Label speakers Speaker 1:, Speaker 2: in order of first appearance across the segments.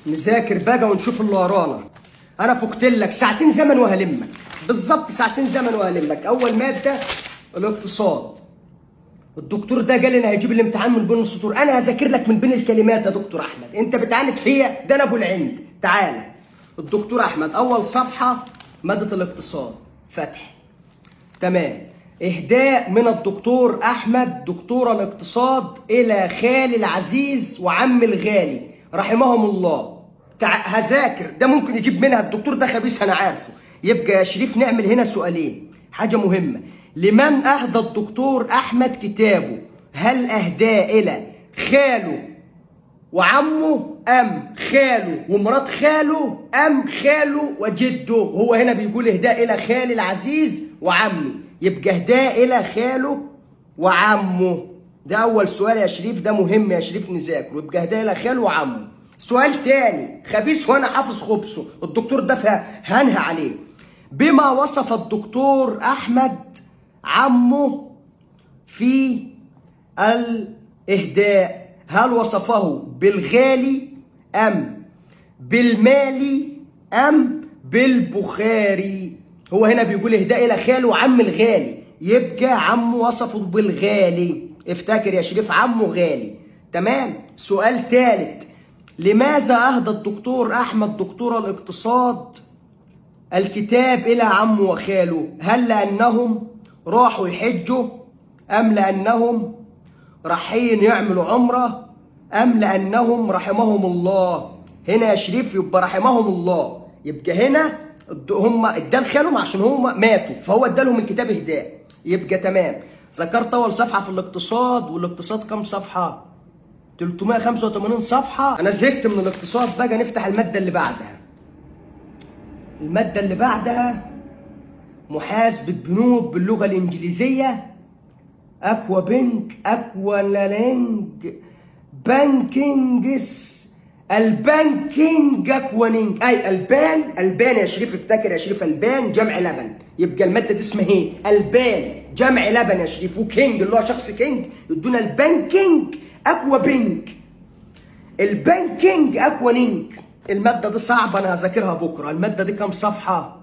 Speaker 1: نذاكر بقى ونشوف اللي ورانا. انا فكت لك ساعتين زمن وهلمك، بالظبط ساعتين زمن وهلمك. اول ماده الاقتصاد. الدكتور ده قال لي هيجيب الامتحان من بين السطور، انا هذاكر لك من بين الكلمات يا دكتور احمد. انت بتعاند فيا؟ ده انا ابو العند. تعالى الدكتور احمد، اول صفحه ماده الاقتصاد، فتح. تمام. اهداء من الدكتور احمد دكتور الاقتصاد الى خالي العزيز وعمي الغالي رحمهم الله. هذاكر ده ممكن يجيب منها، الدكتور ده خبيث انا عارفه. يبقى يا شريف نعمل هنا سؤالين، حاجه مهمه. لمن اهدى الدكتور احمد كتابه؟ هل اهداه الى خاله وعمه، ام خاله ومرات خاله، ام خاله وجده؟ هو هنا بيقول اهداء الى خالي العزيز وعمي، يبقى اهداء الى خاله وعمه. ده اول سؤال يا شريف، ده مهم يا شريف نذاكره. يبقى اهداء الى خاله وعمه. سؤال تاني خبيث وانا حافظ خبثه، الدكتور ده هنهى عليه. بما وصف الدكتور احمد عمه في الاهداء؟ هل وصفه بالغالي ام بالمالي ام بالبخاري؟ هو هنا بيقول اهداء الى خاله وعم الغالي، يبقى عمه وصفه بالغالي. افتكر يا شريف، عمه غالي. تمام. سؤال ثالث. لماذا اهدى الدكتور احمد دكتور الاقتصاد الكتاب الى عمه وخاله؟ هل لانهم راحوا يحجوا، ام لانهم رايحين يعملوا عمره، ام لانهم رحمهم الله؟ هنا يا شريف يبقى رحمهم الله، يبقى هنا هم ادى لخالهم عشان هم ماتوا، فهو ادالهم الكتاب اهداء. يبقى تمام. ذكرت اول صفحه في الاقتصاد، والاقتصاد كام صفحه؟ 385 صفحه. انا زهقت من الاقتصاد بقى، نفتح الماده اللي بعدها. الماده اللي بعدها محاسبه بنوك باللغه الانجليزيه، اكوا بنك، اكوا لانج، بانكينجس، البانكينج، اكوانينج. اي البان يا شريف، افتكر يا شريف، البان جمع لبن، يبقى الماده دي اسمها ايه؟ البان جمع لبن يا شريف، وكينج اللي هو شخص كينج، يدونا البانكينج اكوا بنك، البانكينج اكوانينج. الماده دي صعبه، انا هذاكرها بكره. الماده دي كام صفحه؟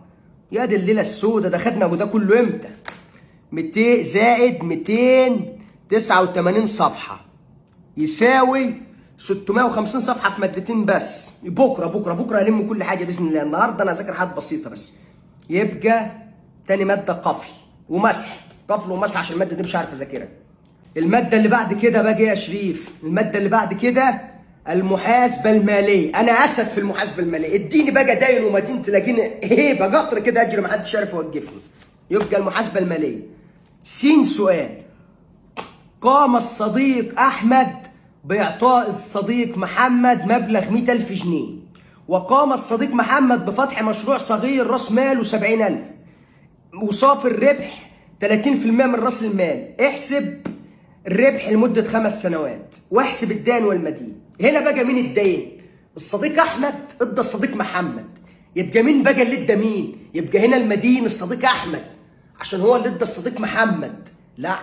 Speaker 1: يا دي الليله السوداء، ده خدنا وده كله امتى؟ 200 زائد 289 صفحه يساوي 650 صفحه في مادتين بس. بكره هلم كل حاجه باذن الله. النهارده انا هذاكر حاجات بسيطه بس. يبقى تاني ماده قفل ومسح، قفل ومسح، عشان الماده دي مش عارف اذاكرها. الماده اللي بعد كده بقى يا شريف، الماده اللي بعد كده المحاسبه الماليه. انا اسد في المحاسبه الماليه، اديني بقى داين ومدين تلاقيني هيبه قطر كده اجري، محدش عارف يوقفني. يبقى المحاسبه الماليه. سؤال. قام الصديق احمد باعطاء الصديق محمد مبلغ 100,000 جنيه، وقام الصديق محمد بفتح مشروع صغير راس ماله 70,000، وصافي الربح 30% من راس المال. احسب الربح لمده 5 سنوات، واحسب الدين والمدين. هنا بقى مين الدين؟ الصديق احمد ادى الصديق محمد، يبقى مين بقى اللي ادى مين؟ يبقى هنا المدين الصديق احمد، عشان هو اللي ادى الصديق محمد. لا،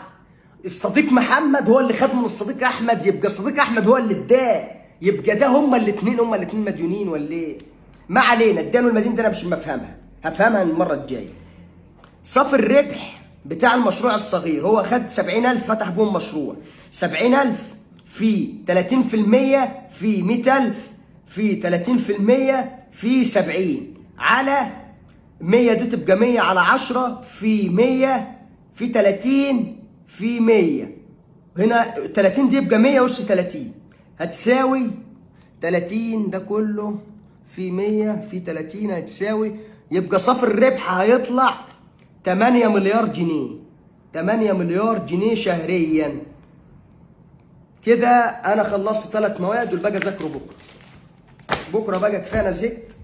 Speaker 1: الصديق محمد هو اللي خد من الصديق احمد، يبقى الصديق احمد هو اللي اداه، يبقى ده هما الاثنين مديونين ولا ايه؟ ما علينا. الدين والمدين ده انا مش مفهمها، هفهمها المره الجايه. صافي الربح بتاع المشروع الصغير، هو خد 70,000 فتح بهم مشروع. 70,000 في 30% في 100,000 في 30% في 70 على 100، دي تبقى 100 على 10 في 100 في 30 في 100. هنا 30 دي يبقى 100 أس 30 هتساوي 30، ده كله في 100 في 30 هتساوي، يبقى صافي الربح هيطلع 8 مليار جنيه. 8 مليار جنيه شهريا. كده انا خلصت 3 مواد، والباقي اذاكره بكره. بكره بقى كفايه، انا زهقت.